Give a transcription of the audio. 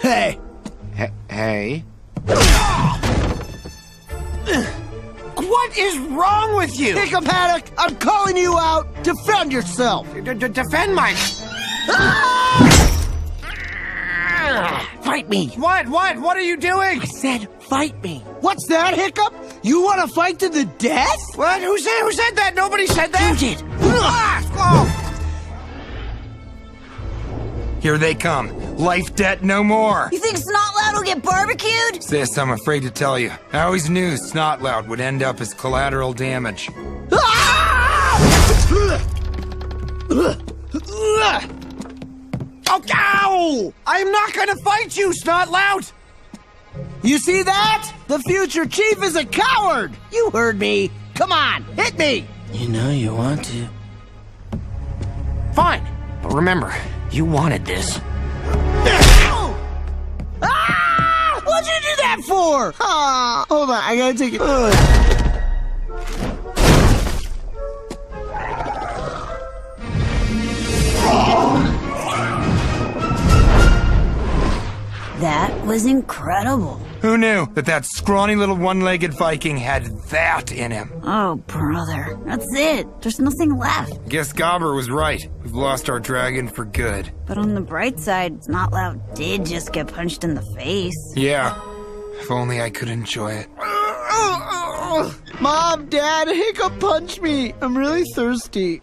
Hey. Hey? What is wrong with you? Hiccup Haddock, I'm calling you out. Defend yourself. Defend my... Fight me. What? What are you doing? I said fight me. What's that, Hiccup? You want to fight to the death? What? Who said that? Nobody said that. You did. Here they come. Life debt no more. You think Snotlout will get barbecued? Sis, I'm afraid to tell you. I always knew Snotlout would end up as collateral damage. Oh, ow! I'm not gonna fight you, Snotlout! You see that? The future chief is a coward. You heard me. Come on, hit me. You know you want to. Fine. But remember, you wanted this. Ah! What'd you do that for? Ah, hold on, I gotta take it. That was incredible. Who knew that scrawny little one-legged Viking had that in him? Oh, brother. That's it. There's nothing left. Guess Gobber was right. We've lost our dragon for good. But on the bright side, Snotlout did just get punched in the face. Yeah. If only I could enjoy it. Mom, Dad, Hiccup punched me. I'm really thirsty.